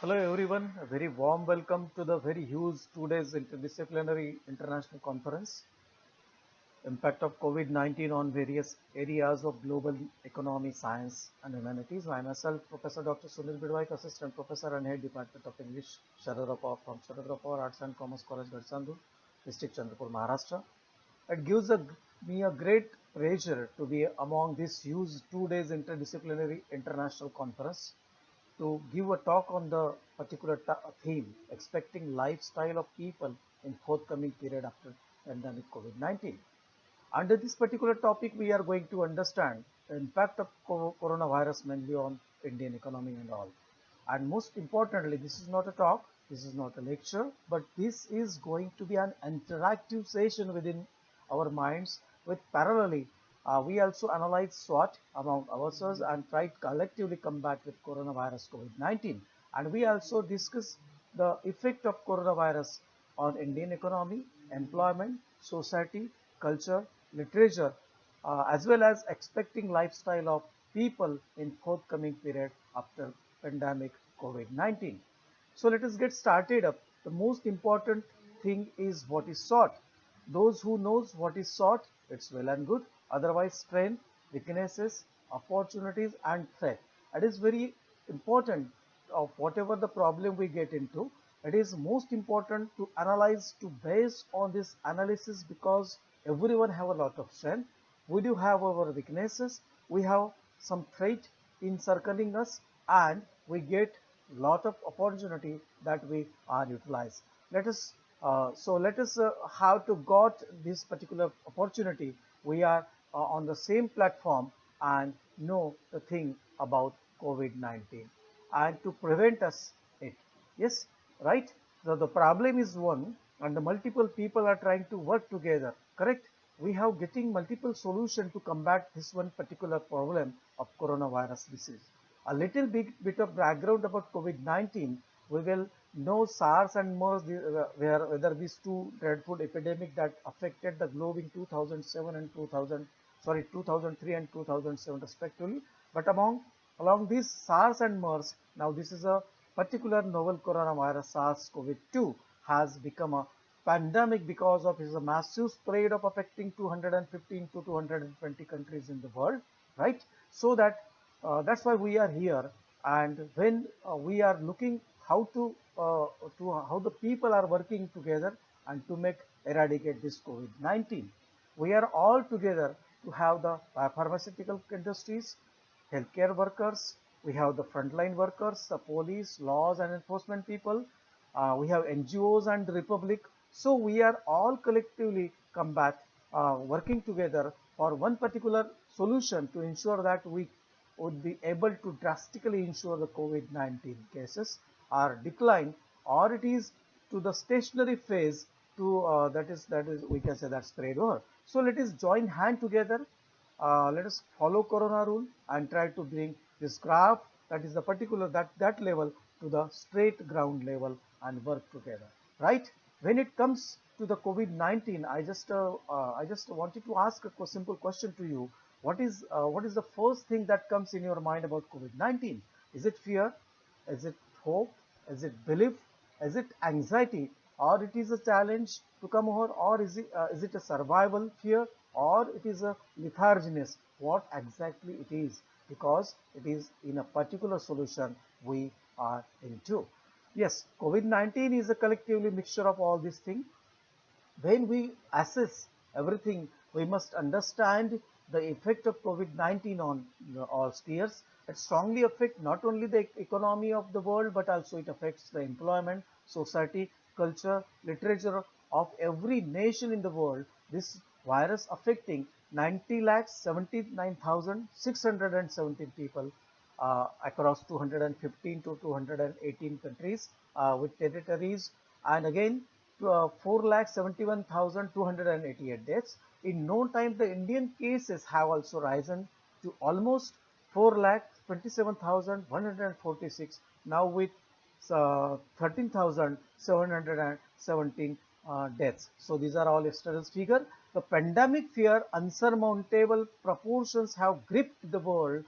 Hello everyone, a very warm welcome to the very huge 2 days interdisciplinary international conference, impact of COVID-19 on various areas of global economy, science and humanities. I myself, Professor Dr. Sunil Bidwaik, Assistant Professor and Head Department of English, Sharadra from Sharadra Arts and Commerce College, Garsandu, District Chandrapur, Maharashtra. It gives me a great pleasure to be among this huge 2 days interdisciplinary international conference to give a talk on the particular theme, expecting lifestyle of people in forthcoming period after pandemic COVID-19. Under this particular topic, we are going to understand the impact of coronavirus mainly on Indian economy and all. And most importantly, this is not a talk, this is not a lecture, but this is going to be an interactive session within our minds with parallelly. We also analyze SWOT among ourselves and try to collectively combat with coronavirus COVID-19. And we also discuss the effect of coronavirus on Indian economy, employment, society, culture, literature, as well as expecting lifestyle of people in forthcoming period after pandemic COVID-19. So let us get started up. The most important thing is what is sought. Those who knows what is sought, it's well and good. Otherwise, strength, weaknesses, opportunities and threat. It is very important of whatever the problem we get into. It is most important to analyze to base on this analysis because everyone have a lot of strength. We do have our weaknesses. We have some threat encircling us and we get lot of opportunity that we are utilize. Let us let us how to got this particular opportunity. We are on the same platform and know the thing about COVID-19 and to prevent us it. Yes, right? So the problem is one and the multiple people are trying to work together, correct? We have getting multiple solution to combat this one particular problem of coronavirus disease. A little bit of background about COVID-19, we will know SARS and MERS, whether these two dreadful epidemic that affected the globe in 2007 and 2003 and 2007 respectively. But along these SARS and MERS, now this is a particular novel coronavirus SARS-CoV-2 has become a pandemic because of its massive spread of affecting 215 to 220 countries in the world, right? So that's why we are here. And when we are looking how to how the people are working together and to make eradicate this COVID-19, we are all together to have the pharmaceutical industries, healthcare workers, we have the frontline workers, the police, laws and enforcement people, we have NGOs and the Republic. So we are all collectively combat, working together for one particular solution to ensure that we would be able to drastically ensure the COVID-19 cases are decline or it is to the stationary phase to that is we can say that spread over. So let us join hand together, let us follow corona rule and try to bring this graph that is the particular that level to the straight ground level and work together, right? When it comes to the COVID-19, I just wanted to ask a simple question to you. What is the first thing that comes in your mind about COVID-19? Is it fear? Is it hope? Is it belief? Is it anxiety? Or it is a challenge to come over? Or is it a survival fear? Or it is a letharginess? What exactly it is? Because it is in a particular solution we are into. Yes, COVID-19 is a collectively mixture of all these things. When we assess everything, we must understand the effect of COVID-19 on all spheres. It strongly affects not only the economy of the world, but also it affects the employment, society, culture, literature of every nation in the world. This virus affecting 90 lakhs 79,617 people across 215 to 218 countries with territories, and again 4,71,288 deaths. In no time, the Indian cases have also risen to almost 4,27,146 now with 13,717 deaths. So these are all yesterday's figure. The pandemic fear unsurmountable proportions have gripped the world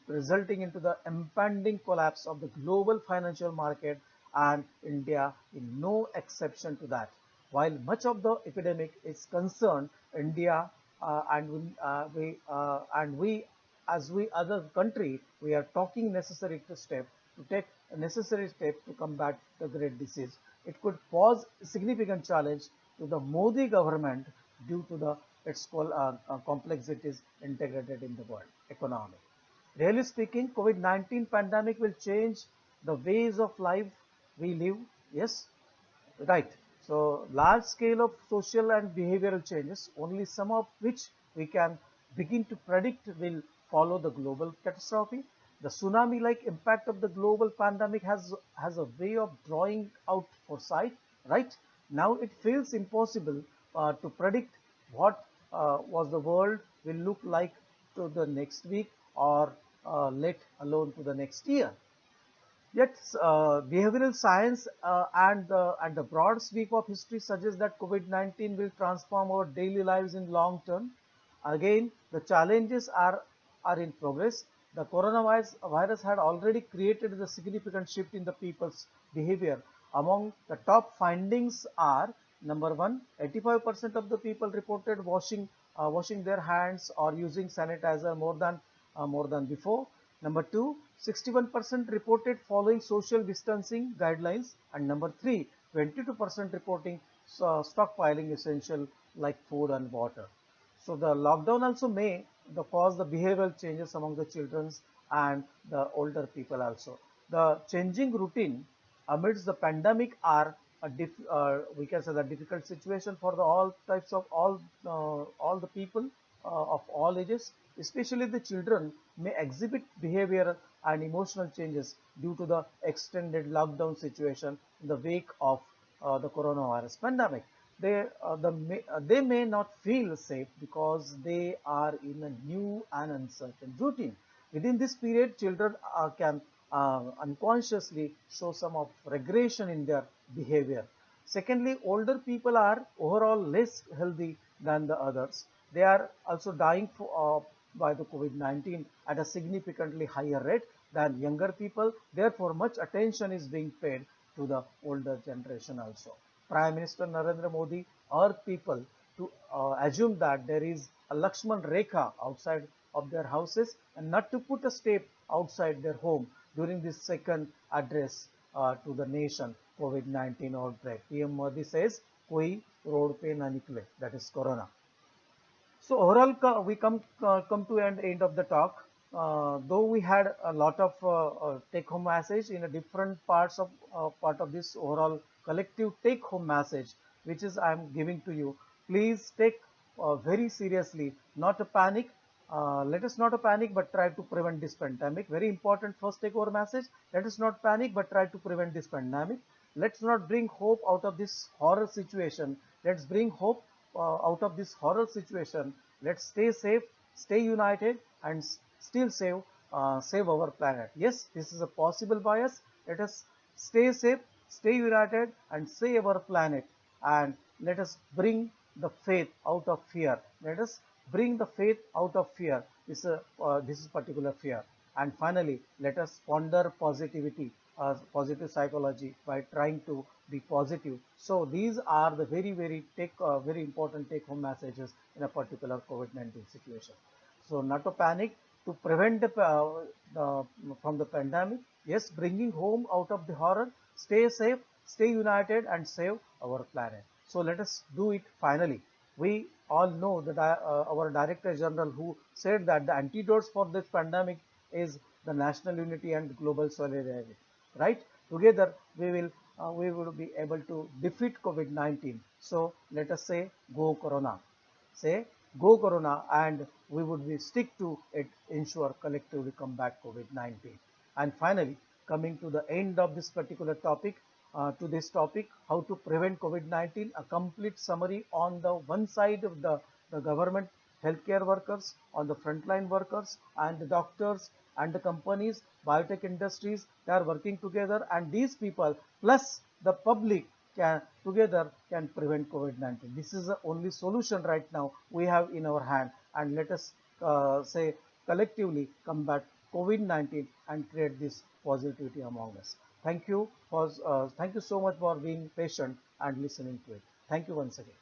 resulting into the impending collapse of the global financial market, and India is no exception to that. While much of the epidemic is concerned, India and we as we other country, we are taking necessary step to take a necessary step to combat the great disease. It could pose a significant challenge to the Modi government due to the its complexities integrated in the world economy. Really speaking, COVID-19 pandemic will change the ways of life we live. Yes, right. So large scale of social and behavioral changes, only some of which we can begin to predict will follow the global catastrophe. The tsunami-like impact of the global pandemic has a way of drawing out foresight, right? Now it feels impossible to predict what was the world will look like to the next week or let alone to the next year. Yet, behavioral science and the broad sweep of history suggests that COVID-19 will transform our daily lives in long term. Again, the challenges are in progress. The coronavirus virus had already created a significant shift in the people's behavior. Among the top findings are number one, 85% of the people reported washing their hands or using sanitizer more than before. Number two, 61% reported following social distancing guidelines, and number three, 22% reporting stockpiling essential like food and water. So the lockdown also may cause the behavioral changes among the children and the older people also. The changing routine amidst the pandemic are we can say the difficult situation for the all types of all the people of all ages, especially the children may exhibit behavioral and emotional changes due to the extended lockdown situation in the wake of the coronavirus pandemic. They may not feel safe because they are in a new and uncertain routine. Within this period, children can unconsciously show some of regression in their behavior. Secondly, older people are overall less healthy than the others. They are also dying by the COVID-19 at a significantly higher rate than younger people. Therefore, much attention is being paid to the older generation also. Prime Minister Narendra Modi urged people to assume that there is a Lakshman Rekha outside of their houses and not to put a step outside their home during this second address to the nation COVID-19 outbreak. PM Modi says, "Koi road pe na nikle," that is Corona. So overall, we come to an end of the talk. Though we had a lot of take-home message in a different part of this overall collective take-home message, which is I am giving to you. Please take very seriously, not a panic. Let us not a panic, but try to prevent this pandemic. Very important first take-home message. Let us not panic, but try to prevent this pandemic. Let's not bring hope out of this horror situation. Let's bring hope out of this horror situation. Let's stay safe, stay united, and still save our planet. Yes, this is a possible bias. Let us stay safe, stay united, and save our planet. And let us bring the faith out of fear. Let us bring the faith out of fear. This is particular fear. And finally, let us ponder positivity, positive psychology by trying to be positive. So these are the very important take home messages in a particular COVID-19 situation. So not to panic, to prevent from the pandemic. Yes, bringing home out of the horror. Stay safe, stay united, and save our planet. So let us do it finally. We all know that our Director General who said that the antidotes for this pandemic is the national unity and global solidarity. Right? Together we will be able to defeat COVID-19. So let us say go Corona. Say go Corona, and we would be stick to it, ensure collectively combat COVID-19. And finally, coming to the end of this particular topic, to this topic, how to prevent COVID-19, a complete summary on the one side of the government healthcare workers, on the frontline workers and the doctors and the companies, biotech industries, they are working together, and these people plus the public can prevent COVID-19. This is the only solution right now we have in our hand, and let us say collectively combat COVID-19 and create this positivity among us. Thank you so much for being patient and listening to it. Thank you once again.